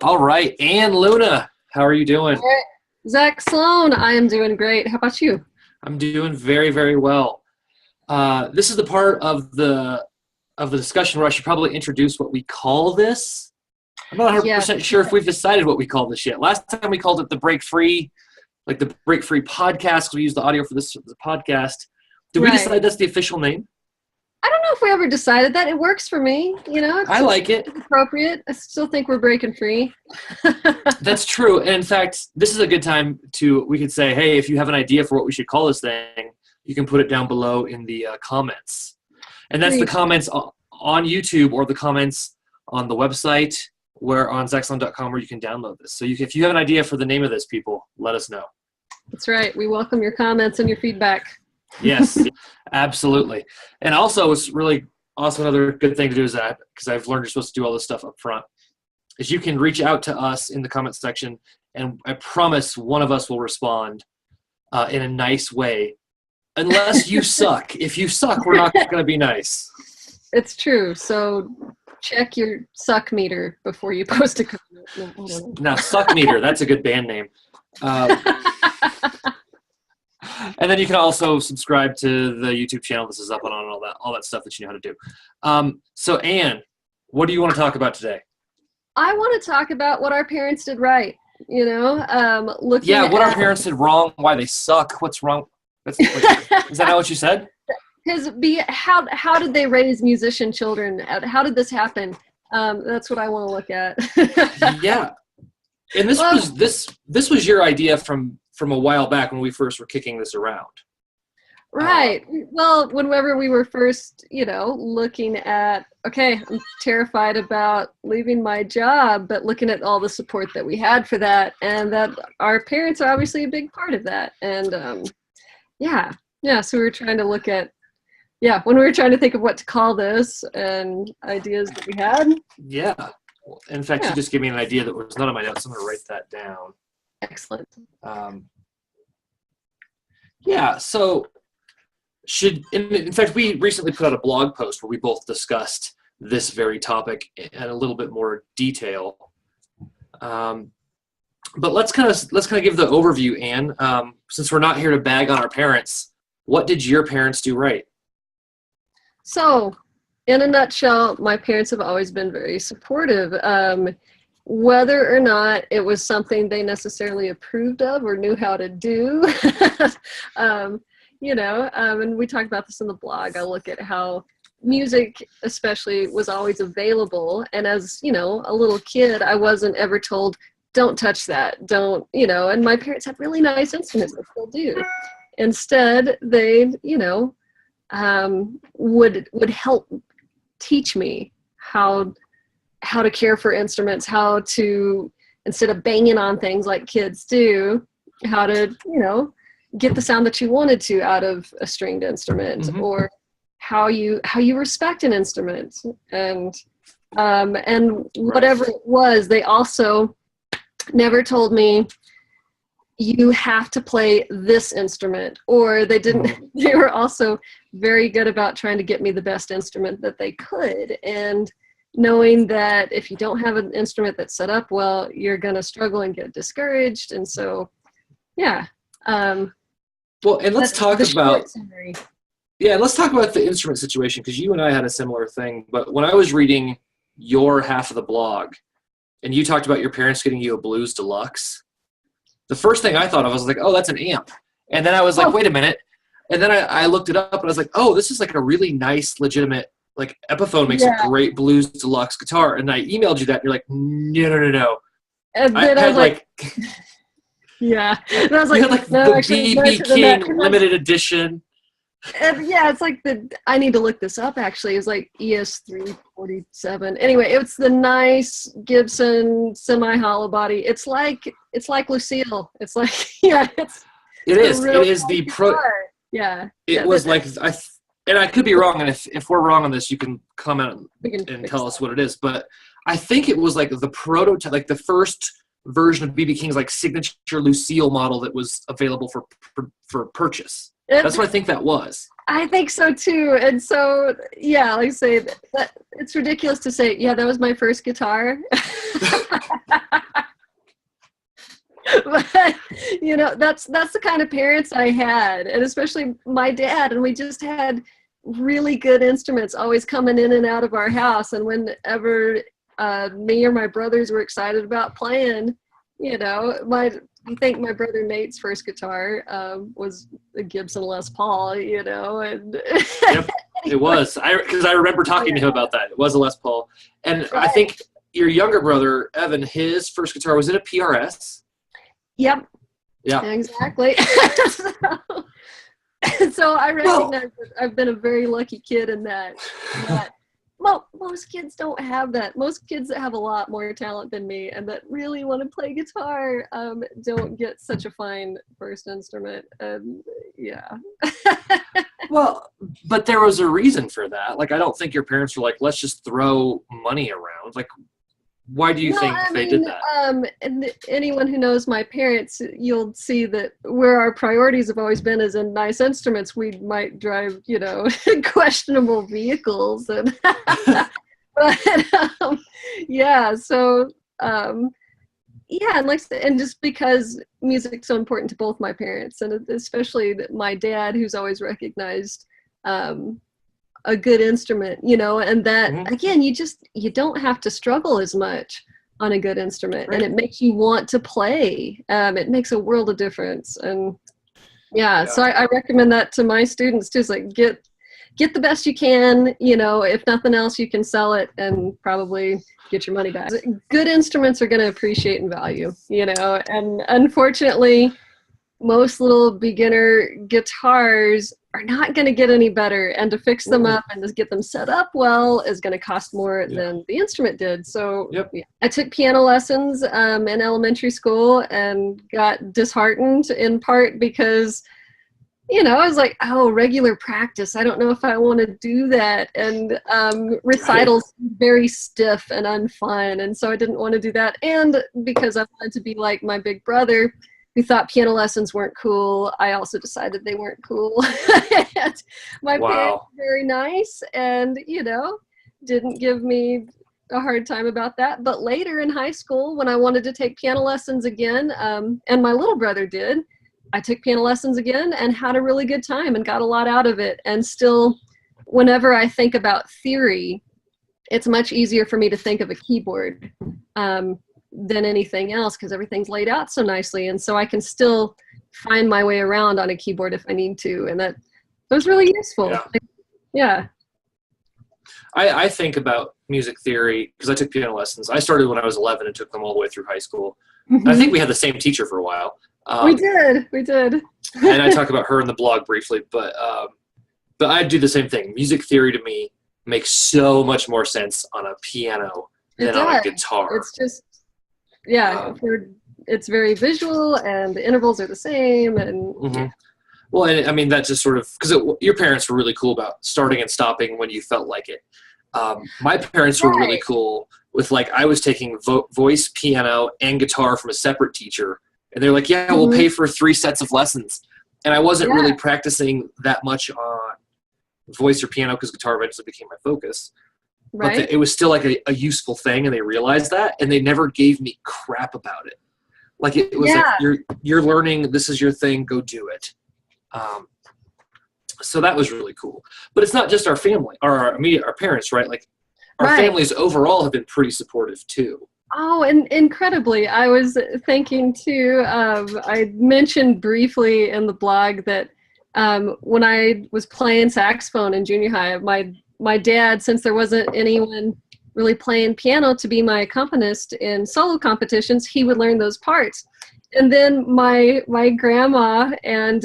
All right, Ann Luna, how are you doing? All right. Zak Sloan, I am doing great. How about you? I'm doing very, very well. This is the part of the discussion where I should probably introduce what we call this. I'm not 100% Yes. sure if we've decided what we call this yet. Last time we called it the Break Free, like the Break Free podcast. We used the audio for the podcast. Did we Right. decide that's the official name? I don't know if we ever decided that. It works for me. I like it. It's appropriate. I still think we're breaking free. That's true. And in fact, this is a good time we could say, hey, if you have an idea for what we should call this thing, you can put it down below in the comments. And that's the comments on YouTube or the comments on the website on zaksloan.com where you can download this. So if you have an idea for the name of this, people, let us know. That's right. We welcome your comments and your feedback. Yes, absolutely. And also, it's really also another good thing to do is that, because I've learned you're supposed to do all this stuff up front, is you can reach out to us in the comment section, and I promise one of us will respond in a nice way, unless you suck. If you suck, we're not going to be nice. It's true. So check your suck meter before you post a comment. Now, Suck Meter, that's a good band name. And then you can also subscribe to the YouTube channel this is up on, all that stuff that you know how to do. So, Ann, what do you want to talk about today? I want to talk about what our parents did right. Looking what our parents did wrong, why they suck, what's wrong. Is that not what you said? How did they raise musician children? How did this happen? That's what I want to look at. Yeah, and this was your idea from a while back when we first were kicking this around. Right. Well, whenever we were first, looking at, okay, I'm terrified about leaving my job, but looking at all the support that we had for that, and that our parents are obviously a big part of that. And so we were trying to look at, when we were trying to think of what to call this and ideas that we had. Yeah. In fact, you just gave me an idea that was none of my notes. I'm going to write that down. Excellent. So in fact, we recently put out a blog post where we both discussed this very topic in a little bit more detail. But let's kind of give the overview, Ann. Since we're not here to bag on our parents, what did your parents do right? So, in a nutshell, my parents have always been very supportive. Whether or not it was something they necessarily approved of or knew how to do, and we talk about this in the blog. I look at how music especially was always available. And as, a little kid, I wasn't ever told, don't touch that, don't, and my parents had really nice instruments, they still do. Instead, they, would help teach me how to care for instruments, how to, instead of banging on things like kids do, how to, get the sound that you wanted to out of a stringed instrument, or how you respect an instrument, and whatever it was. They also never told me you have to play this instrument, or they didn't. They were also very good about trying to get me the best instrument that they could, and knowing that if you don't have an instrument that's set up well, you're going to struggle and get discouraged. And so, well, and let's talk about the instrument situation, because you and I had a similar thing. But when I was reading your half of the blog, and you talked about your parents getting you a Blues Deluxe, the first thing I thought of was like, oh, that's an amp. And then I was like, wait a minute. And then I looked it up, and I was like, oh, this is like a really nice, legitimate, like Epiphone makes a great Blues Deluxe guitar. And I emailed you that, and you're like, no. And then I was like yeah. And I was like, no, the BB King limited edition. And it's like I need to look this up actually. It's like ES347. Anyway, it's the nice Gibson semi-hollow body. It's like Lucille. It's like, it is the pro. Yeah. It was like, and I could be wrong, and if we're wrong on this, you can comment and tell us what it is. But I think it was like the prototype, like the first version of BB King's like signature Lucille model that was available for purchase. That's what I think that was. I think so too. And so, yeah, like I say, that it's ridiculous to say, yeah, that was my first guitar. But that's the kind of parents I had, and especially my dad. And we just had really good instruments always coming in and out of our house. And whenever me or my brothers were excited about playing, I think my brother Nate's first guitar was a Gibson Les Paul, and Yep, it was. Because I remember talking to him about that. It was a Les Paul, and I think your younger brother Evan, his first guitar was it a PRS? Yep. Yeah. Exactly. So I recognize that I've been a very lucky kid in that. Well, most kids don't have that. Most kids that have a lot more talent than me and that really want to play guitar don't get such a fine first instrument. Yeah. Well, but there was a reason for that. Like, I don't think your parents were like, let's just throw money around. Like, why do you think they did that? And anyone who knows my parents, you'll see that where our priorities have always been is in nice instruments. We might drive, questionable vehicles, and but yeah. So yeah, and just because music's so important to both my parents, and especially my dad, who's always recognized a good instrument, and that again, you don't have to struggle as much on a good instrument, and it makes you want to play. It makes a world of difference. And so I recommend that to my students too. It's like get the best you can, if nothing else, you can sell it and probably get your money back. Good instruments are going to appreciate and value, and unfortunately most little beginner guitars are not going to get any better, and to fix them up and to get them set up well is going to cost more than the instrument did. So I took piano lessons in elementary school and got disheartened in part because I was like, oh, regular practice, I don't know if I want to do that, and recitals very stiff and unfun, and so I didn't want to do that. And because I wanted to be like my big brother, who thought piano lessons weren't cool, I also decided they weren't cool. And my parents were very nice and, didn't give me a hard time about that. But later in high school, when I wanted to take piano lessons again, and my little brother did, I took piano lessons again and had a really good time and got a lot out of it. And still, whenever I think about theory, it's much easier for me to think of a keyboard than anything else, because everything's laid out so nicely, and so I can still find my way around on a keyboard if I need to, and that was really useful. I think about music theory because I took piano lessons. I started when I was 11 and took them all the way through high school. I think we had the same teacher for a while. We did And I talk about her in the blog briefly, but I do the same thing. Music theory to me makes so much more sense on a piano than on a guitar. It's just it's very visual, and the intervals are the same, and well, and I mean that just sort of because your parents were really cool about starting and stopping when you felt like it. My parents were really cool with, like, I was taking voice, piano, and guitar from a separate teacher, and they're like, "Yeah, we'll pay for 3 sets of lessons," and I wasn't really practicing that much on voice or piano because guitar eventually became my focus. But it was still like a useful thing, and they realized that, and they never gave me crap about it. Like, it was like, you're learning, this is your thing, go do it. So that was really cool. But it's not just our family, or our parents, right? Like, our families overall have been pretty supportive too. Oh, and incredibly. I was thinking too, I mentioned briefly in the blog that when I was playing saxophone in junior high, my dad, since there wasn't anyone really playing piano to be my accompanist in solo competitions, he would learn those parts. And then my grandma and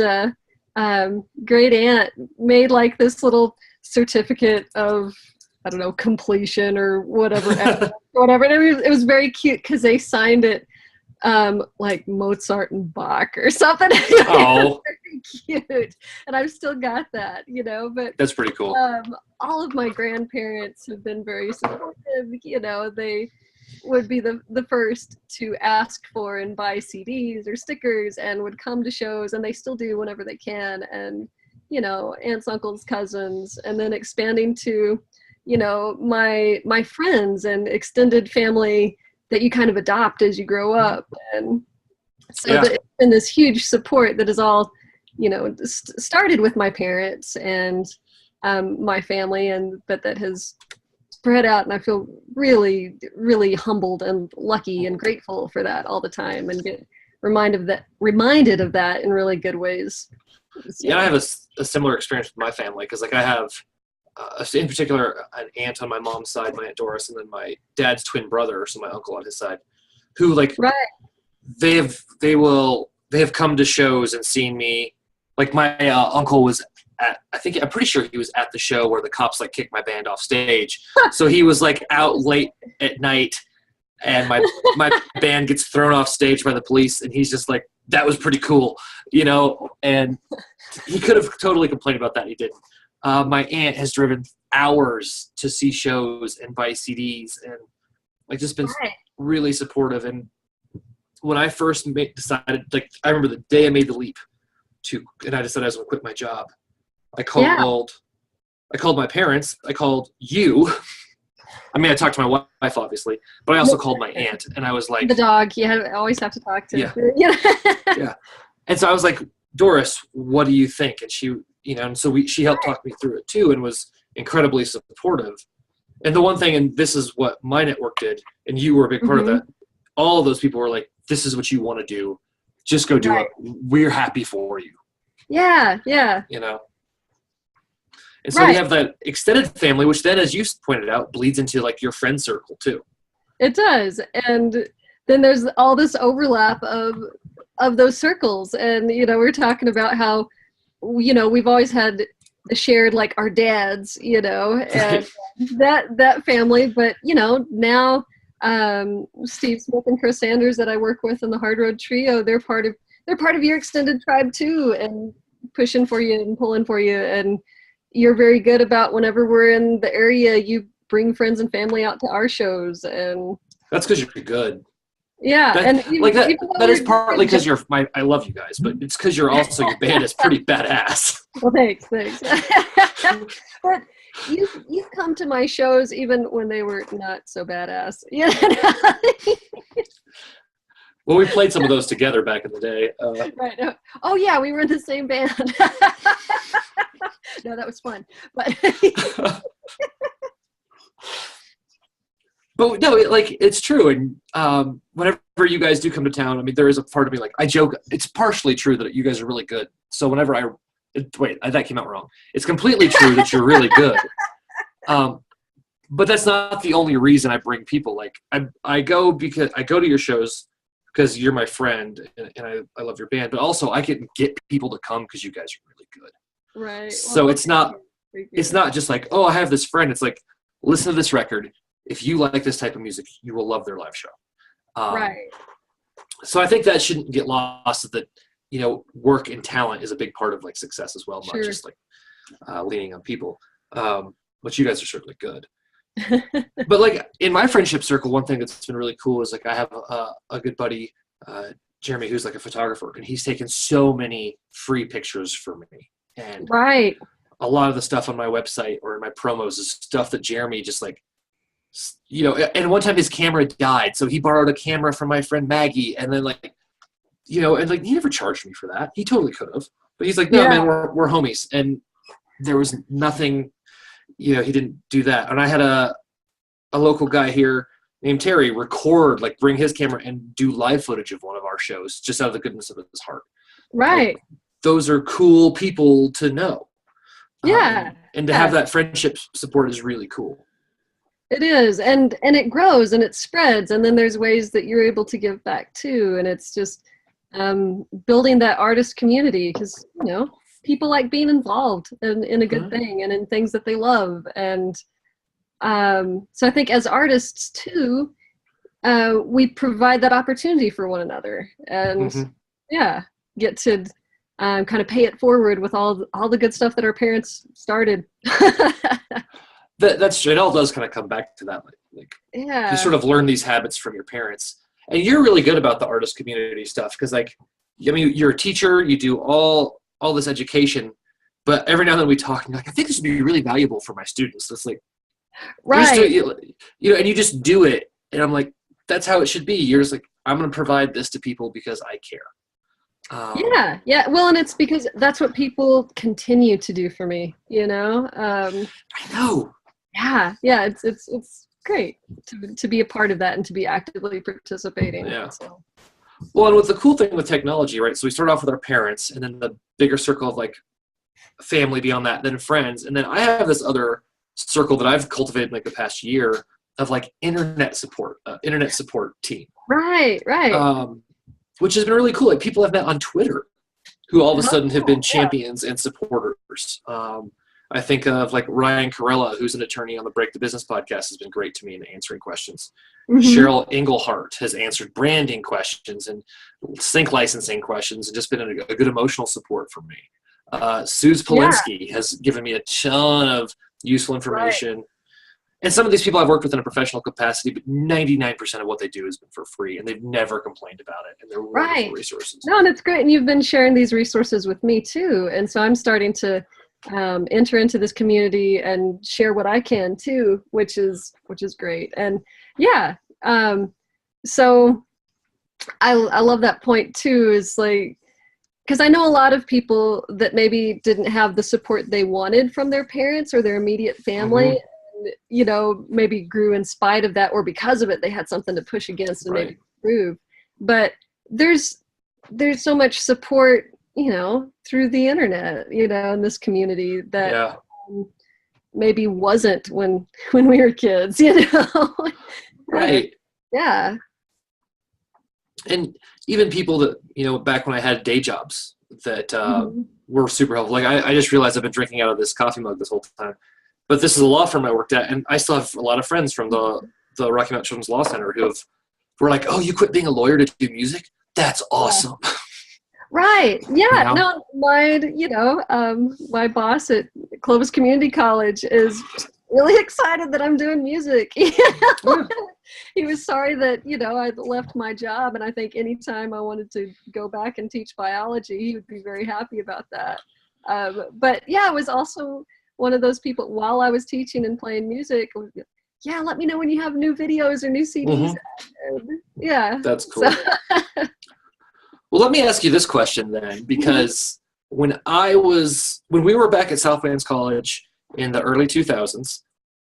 great aunt made like this little certificate of, I don't know, completion or whatever. And it was very cute because they signed it like Mozart and Bach or something. Oh, very cute. And I've still got that, but that's pretty cool. All of my grandparents have been very supportive. They would be the first to ask for and buy CDs or stickers, and would come to shows, and they still do whenever they can. And aunts, uncles, cousins, and then expanding to, my friends and extended family that you kind of adopt as you grow up. And so Yeah. it's been this huge support that is all, started with my parents and my family, but that has spread out, and I feel really, really humbled and lucky and grateful for that all the time, and get reminded of that in really good ways. So. Yeah, I have a similar experience with my family, because like I have, in particular, an aunt on my mom's side, my Aunt Doris, and then my dad's twin brother, so my uncle on his side, who like right. they have come to shows and seen me. Like my uncle was I'm pretty sure he was at the show where the cops like kicked my band off stage. So he was like out late at night, and my band gets thrown off stage by the police, and he's just like, that was pretty cool, and he could have totally complained about that. He didn't. My aunt has driven hours to see shows and buy CDs, and like just been really supportive. And when I first decided, like I remember the day I made the leap and I decided I was going to quit my job. I called my parents. I called you. I mean, I talked to my wife, obviously, but I also called my aunt, and I was like, the dog. You always have to talk to. Yeah. Yeah. And so I was like, Doris, what do you think? And she, and so she helped talk me through it too, and was incredibly supportive. And the one thing, and this is what my network did, and you were a big part of that. All of those people were like, this is what you want to do. Just go do it. We're happy for you. Yeah. Yeah. And so we have that extended family, which then, as you pointed out, bleeds into like your friend circle too. It does. And then there's all this overlap of those circles. And, we're talking about how, we've always had shared like our dads, and that family. But, now Steve Smith and Chris Sanders that I work with in the Hard Road Trio, they're part of your extended tribe too, and pushing for you and pulling for you. And you're very good about whenever we're in the area, you bring friends and family out to our shows. And that's because you're good. Yeah. That is partly because I love you guys, but it's because your band is pretty badass. Well, thanks. But you've come to my shows even when they were not so badass. Yeah. Well, we played some of those together back in the day. Right. Oh yeah, we were in the same band. No, that was fun. But but no, it's true. And whenever you guys do come to town, I mean, there is a part of me, like I joke, it's partially true that you guys are really good. So whenever that came out wrong. It's completely true that you're really good. But that's not the only reason I bring people. Like I go to your shows because you're my friend and I love your band, but also I can get people to come because you guys are really good. Right. So it's not just like, oh, I have this friend. It's like, listen to this record. If you like this type of music, you will love their live show. Right. So I think that shouldn't get lost, that, work and talent is a big part of like success as well, not just like leaning on people. But you guys are certainly good. But like in my friendship circle, one thing that's been really cool is like I have a good buddy, Jeremy, who's like a photographer, and he's taken so many free pictures for me. And a lot of the stuff on my website or in my promos is stuff that Jeremy just like, and one time his camera died, so he borrowed a camera from my friend Maggie, and then like, and like he never charged me for that. He totally could have, but he's like, no, man, we're homies, and there was nothing, he didn't do that. And I had a local guy here named Terry bring his camera and do live footage of one of our shows just out of the goodness of his heart. Right. Like, those are cool people to know. Yeah. And to have that friendship support is really cool. It is. And it grows and it spreads. And then there's ways that you're able to give back too. And it's just building that artist community because, people like being involved in a good thing and in things that they love. And so I think as artists too, we provide that opportunity for one another and get to kind of pay it forward with all the good stuff that our parents started. That's true. It all does kind of come back to that. Like you sort of learn these habits from your parents, and you're really good about the artist community stuff. Cause like, I mean, you're a teacher, you do all this education, But every now and then we talk, and you're like, I think this would be really valuable for my students. So it's like, Right. and you just do it. And I'm like, that's how it should be. You're just like, I'm going to provide this to people because I care. Yeah. Well, and it's because that's what people continue to do for me, I know. Yeah. It's great to be a part of that and to be actively participating. Yeah. So. Well, and what's the cool thing with technology, right? So we start off with our parents, and then the bigger circle of like family beyond that, then friends. And then I have this other circle that I've cultivated like the past year of like internet support team. Right. Which has been really cool. Like people I've met on Twitter who all of a sudden have been champions and supporters. I think of like Ryan Carella, who's an attorney on the Break the Business podcast, has been great to me in answering questions. Mm-hmm. Cheryl Englehart has answered branding questions and sync licensing questions and just been a good emotional support for me. Suze Polinsky has given me a ton of useful information. Right. And some of these people I've worked with in a professional capacity, but 99% of what they do has been for free, and they've never complained about it, and they're wonderful resources. No, and it's great, and you've been sharing these resources with me too, and so I'm starting to enter into this community and share what I can too, which is great. And so I love that point too, is like, because I know a lot of people that maybe didn't have the support they wanted from their parents or their immediate family, and, maybe grew in spite of that, or because of it, they had something to push against and maybe improve. But there's so much support, through the internet, in this community that maybe wasn't when we were kids, Right. Yeah. And even people that, back when I had day jobs that were super helpful. Like I just realized I've been drinking out of this coffee mug this whole time. But this is a law firm I worked at, and I still have a lot of friends from the Rocky Mountain Children's Law Center who were like, oh, you quit being a lawyer to do music? That's awesome. Right. Yeah. No, my boss at Clovis Community College is really excited that I'm doing music. He was sorry that, I left my job, and I think anytime I wanted to go back and teach biology, he would be very happy about that. But I was also one of those people while I was teaching and playing music. Let me know when you have new videos or new CDs. Yeah. That's cool. Well, let me ask you this question then, because when we were back at Southlands College in the early 2000s,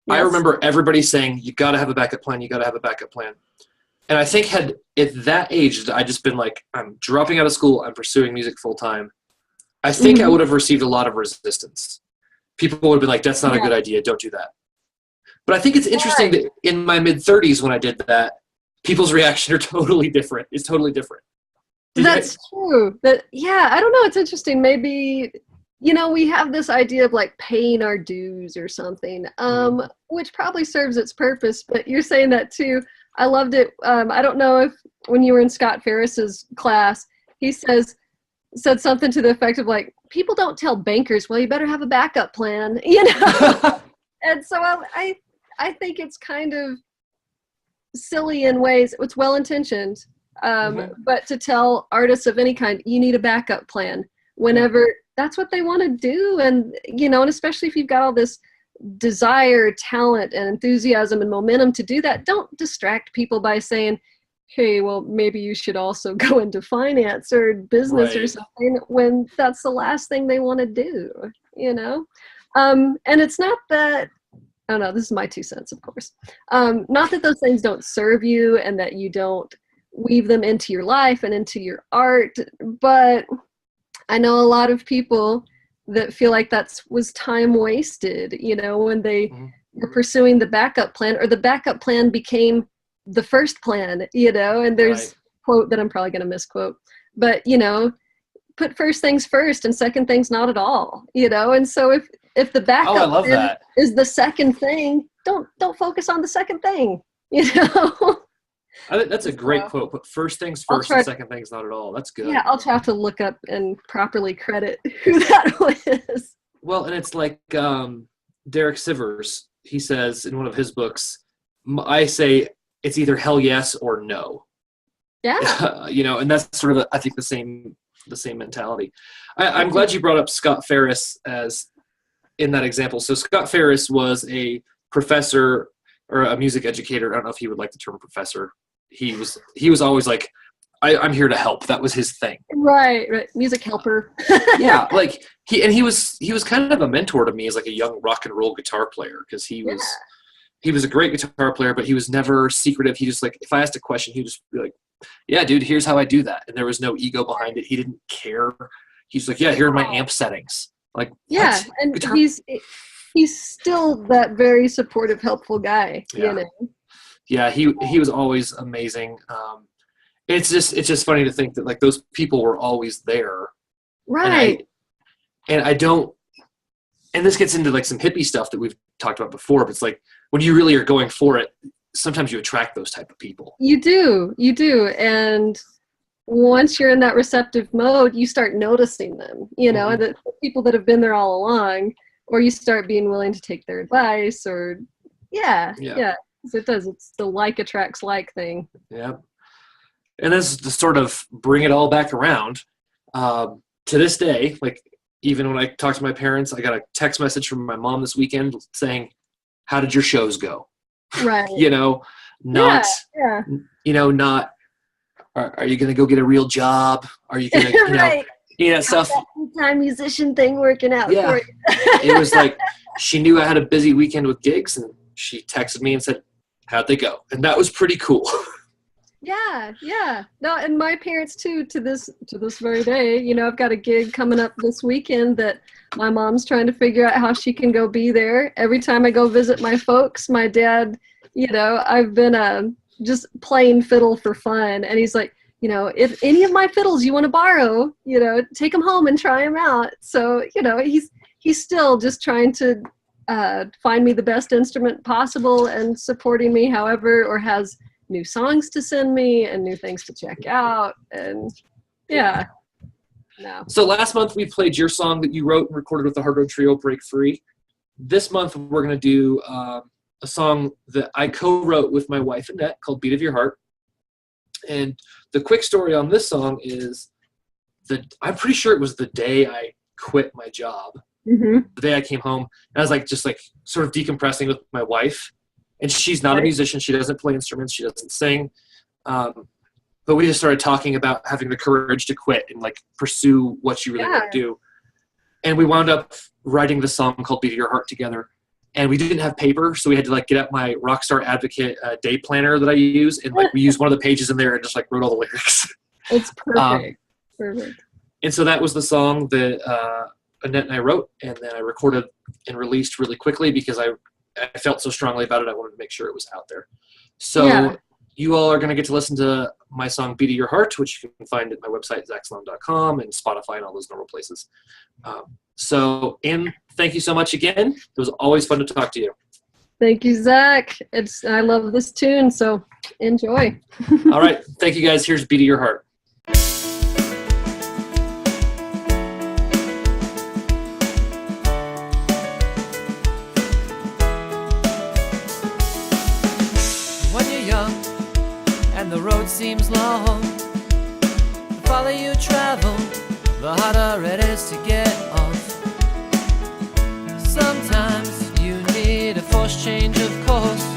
I remember everybody saying, you got to have a backup plan. You got to have a backup plan. And I think at that age, I just been like, I'm dropping out of school. I'm pursuing music full time. I think I would have received a lot of resistance. People would have been like, that's not a good idea. Don't do that. But I think it's interesting that in my mid 30s, when I did that, people's reaction are totally different. It's totally different. That's true. I don't know. It's interesting. Maybe, we have this idea of like paying our dues or something, which probably serves its purpose, but you're saying that too. I loved it. I don't know if when you were in Scott Ferris's class, he said something to the effect of like, people don't tell bankers, well, you better have a backup plan, And so I think it's kind of silly in ways. It's well-intentioned. But to tell artists of any kind, you need a backup plan whenever that's what they want to do. And, and especially if you've got all this desire, talent, and enthusiasm and momentum to do that, don't distract people by saying, hey, well, maybe you should also go into finance or business or something, when that's the last thing they want to do, And it's not that, I don't know, this is my 2 cents, of course. Not that those things don't serve you and that you don't weave them into your life and into your art, but I know a lot of people that feel like was time wasted, when they were pursuing the backup plan, or the backup plan became the first plan, and there's a quote that I'm probably going to misquote, but put first things first and second things not at all, and so if the backup plan is the second thing, don't focus on the second thing, I think that's a great quote. Put first things first and second things not at all. That's good. Yeah, I'll try to look up and properly credit who that was. Well, and it's like Derek Sivers, he says in one of his books, I say it's either hell yes or no. Yeah. And that's sort of, I think, the same the same mentality. I'm glad you brought up Scott Ferris as in that example. So Scott Ferris was a professor or a music educator. I don't know if he would like the term professor. He was always like, I'm here to help. That was his thing. Right. Music helper. Yeah, like he was kind of a mentor to me as like a young rock and roll guitar player, because he was a great guitar player, but he was never secretive. He just, like, if I asked a question, he'd just be like, yeah, dude, here's how I do that. And there was no ego behind it. He didn't care. He's like, yeah, here are my amp settings. Like, yeah, what? and Guitar- he's still that very supportive, helpful guy. Yeah. You know. Yeah, he was always amazing. It's just funny to think that, like, those people were always there. Right. And I don't, and this gets into like some hippie stuff that we've talked about before, but it's like when you really are going for it, sometimes you attract those type of people. You do. And once you're in that receptive mode, you start noticing them, you know, and the people that have been there all along, or you start being willing to take their advice, or yeah. It does. It's the like attracts like thing. Yeah. And this is to sort of bring it all back around. To this day, like, even when I talk to my parents, I got a text message from my mom this weekend saying, how did your shows go? Right. You know, not, you know, not, are you going to go get a real job? Are you going to, you know, stuff. That full-time musician thing working out for you. It was like, she knew I had a busy weekend with gigs, and she texted me and said, how'd they go? And that was pretty cool. Yeah. No, and my parents too, to this very day, you know, I've got a gig coming up this weekend that my mom's trying to figure out how she can go be there. Every time I go visit my folks, my dad, you know, I've been just playing fiddle for fun. And he's like, you know, if any of my fiddles you want to borrow, you know, take them home and try them out. So, you know, he's still just trying to find me the best instrument possible and supporting me however, or has new songs to send me and new things to check out. And So last month we played your song that you wrote and recorded with the Hard Road Trio, Break Free. This month we're going to do a song that I co-wrote with my wife Annette called Beat of Your Heart. And the quick story on this song is that I'm pretty sure it was the day I quit my job. The day I came home, and I was like, just like sort of decompressing with my wife. And she's not a musician. She doesn't play instruments. She doesn't sing. But we just started talking about having the courage to quit and like pursue what you really want to do. And we wound up writing the song called Beat of Your Heart together. And we didn't have paper, so we had to like get out my Rockstar Advocate day planner that I use. And like we used one of the pages in there and just like wrote all the lyrics. It's perfect. Perfect. And so that was the song that Annette and I wrote. And then I recorded and released really quickly because I felt so strongly about it. I wanted to make sure it was out there. So you all are going to get to listen to my song Beat of Your Heart, which you can find at my website, zaksloan.com, and Spotify and all those normal places. So, Ann, thank you so much again. It was always fun to talk to you. Thank you, Zach. I love this tune, so enjoy. All right. Thank you, guys. Here's Beat of Your Heart. The road seems long. The farther you travel, the harder it is to get off. Sometimes you need a forced change of course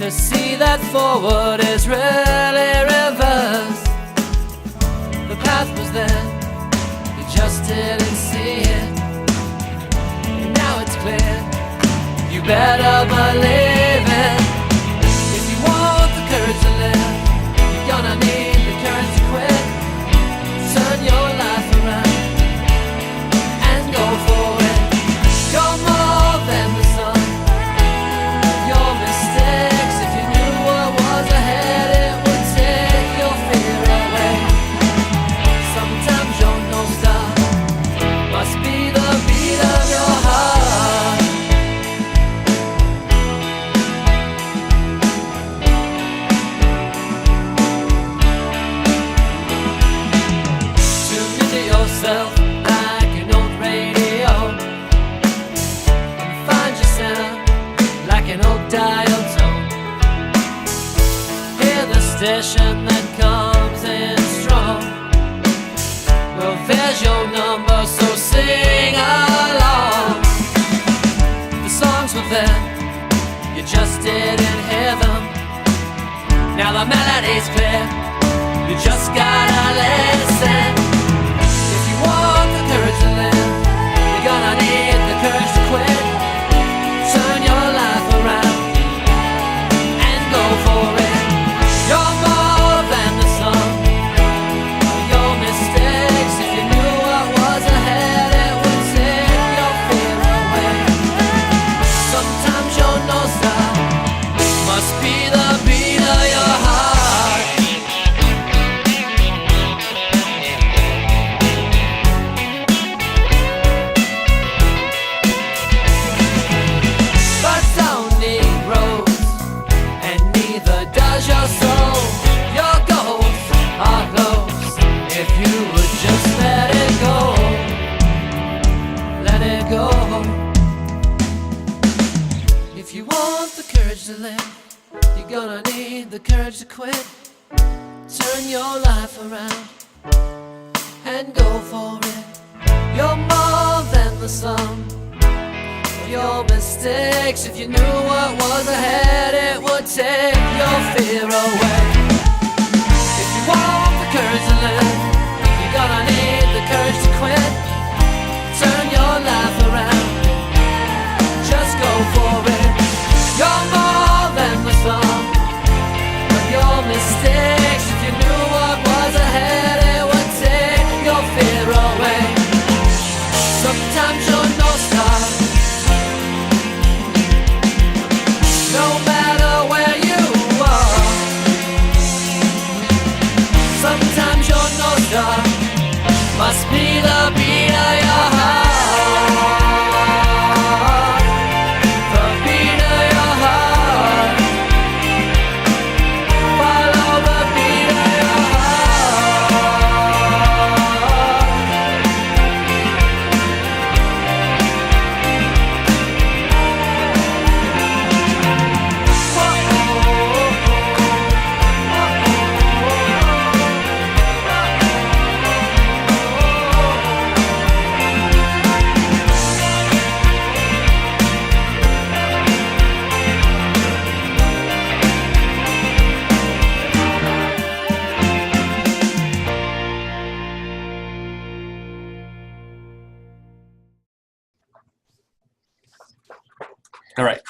to see that forward is really reverse. The path was there, you just didn't see it. And now it's clear, you better believe it. Courage to live, you're gonna need the courage to quit. Turn your life around and go for it. You're more than the sum of your mistakes. If you knew what was ahead, it would take your fear away. Sometimes your North Star must be the beat of your heart. Like an old radio, and find yourself like an old dial tone. Hear the station that comes in strong. sing along. The songs were there, you just didn't hear them. Now the melody's clear, you just gotta listen. If you want the courage to live, you're gonna need the courage to quit. Turn your life around and go for it. You're more than the sum of your mistakes. If you knew what was ahead, it would take your fear away. Sometimes your North Star must be the beat of your heart. But don't need roads, and neither does your soul. Your goals are close if you would just let it go. Let it go. If you want the courage to live, you're gonna need the courage to quit. Turn your life around and go for it. You're more than the sum of your mistakes. If you knew what was ahead, it would take your fear away. If you want the courage to live, you're gonna need the courage to quit. Turn your life around, just go for it. You're more than the sum of your mistakes. If you knew what was ahead, it would take your fear away. Sometimes you're North Star, no matter where you are. Sometimes your North Star must be the beat of your heart. The beat of your heart. Follow the beat of your All right.